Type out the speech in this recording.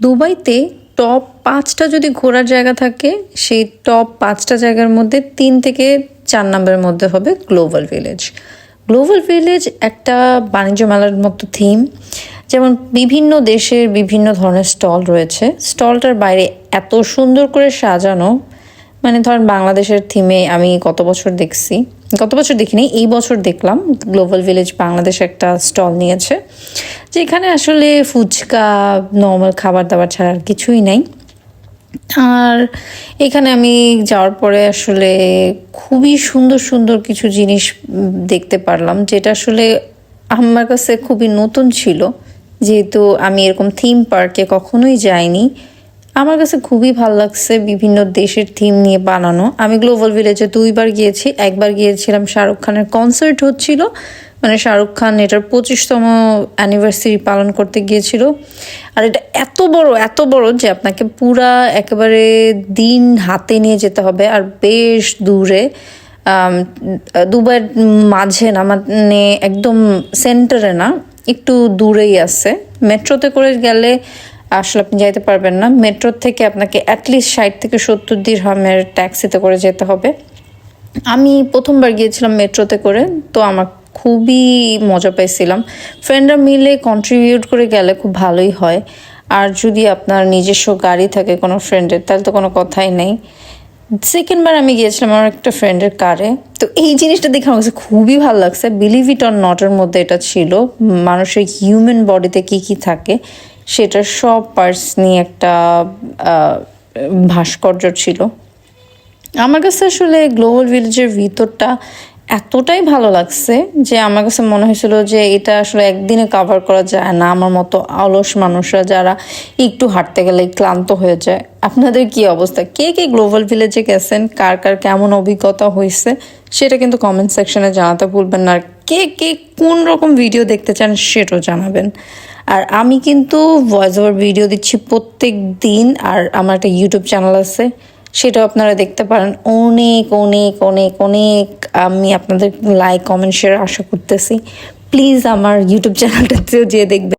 দুবাইতে টপ 5টা যদি ঘোরার জায়গা থাকে, সেই টপ 5টা জায়গার মধ্যে 3 থেকে 4 নম্বরের মধ্যে হবে গ্লোবাল ভিলেজ। গ্লোবাল ভিলেজ একটা বাণিজ্য মেলার মতো থিম, যেমন বিভিন্ন দেশের বিভিন্ন ধরনের স্টল রয়েছে। স্টলটার বাইরে এত সুন্দর করে সাজানো, মানে ধরেন বাংলাদেশের থিমে আমি গত বছর দেখিনি, এই বছর দেখলাম গ্লোবাল ভিলেজ বাংলাদেশ একটা স্টল নিয়েছে, যেখানে আসলে ফুচকা নর্মাল খাবার দাবার ছাড়া আর কিছুই নাই। আর এখানে আমি যাওয়ার পরে আসলে খুবই সুন্দর সুন্দর কিছু জিনিস দেখতে পারলাম, যেটা আসলে আমার কাছে খুবই নতুন ছিল, যেহেতু আমি এরকম থিম পার্কে কখনোই যাইনি। আমার কাছে খুবই ভালো লাগছে বিভিন্ন দেশের থিম নিয়ে বানানো। আমি গ্লোবাল ভিলেজে 2বার গিয়েছি। একবার গিয়েছিলাম শাহরুখ খানের কনসার্ট হচ্ছিল, মানে শাহরুখ খান এটার 25তম অ্যানিভার্সারি পালন করতে গিয়েছিল। আর এটা এত বড় যে আপনাকে পুরা একেবারে দিন হাতে নিয়ে যেতে হবে, আর বেশ দূরে, দুবাইয়ের মাঝে না, মানে একদম সেন্টারে না, একটু দূরেই আছে। মেট্রোতে করে গেলে আসলে আপনি যাইতে পারবেন না। মেট্রো থেকে আপনাকে অ্যাটলিস্ট 60 থেকে 70 দিরহামের ট্যাক্সিতে করে যেতে হবে। আমি প্রথমবার গিয়েছিলাম মেট্রোতে করে, তো আমার খুবই মজা পাইছিলাম। ফ্রেন্ডরা মিলে কন্ট্রিবিউট করে গেলে খুব ভালোই হয়। আর যদি আপনার নিজস্ব গাড়ি থাকে কোনো ফ্রেন্ডের, তাহলে তো কোনো কথাই নেই। সেকেন্ডবার আমি গিয়েছিলাম আমার একটা ফ্রেন্ডের কারে। তো এই জিনিসটা দেখে আমার কাছে খুবই ভালো লাগছে। বিলিভ ইট অর নটের মধ্যে এটা ছিল, মানুষের হিউম্যান বডিতে কি কি থাকে সেটার সব পার্টস নিয়ে একটা ভাস্কর্য ছিল। আমার কাছে আসলে গ্লোবাল ভিলেজের ভিতরটা এতটাই ভালো লাগছে যে আমার কাছে মনে হয়েছিল যে এটা আসলে একদিনে কাভার করা যায় না। আমার মতো অলস মানুষরা যারা একটু হাঁটতে গেলে ক্লান্ত হয়ে যায়। আপনাদের কি অবস্থা? কে কে গ্লোবাল ভিলেজে গেছেন? কার কার কেমন অভিজ্ঞতা হয়েছে সেটা কিন্তু কমেন্ট সেকশনে জানাতে ভুলবেন না। আর কে কে কোন রকম ভিডিও দেখতে চান সেটাও জানাবেন। আর আমি কিন্তু ভয়েস ওভার ভিডিও দিচ্ছি প্রত্যেক দিন, আর আমার একটা ইউটিউব চ্যানেল আছে, সেটাও আপনারা দেখতে পারেন। অনেক অনেক অনেক অনেক আমি আপনাদের লাইক কমেন্ট শেয়ার আশা করতেছি। প্লিজ আমার ইউটিউব চ্যানেলটাতেও যেয়ে দেখবেন।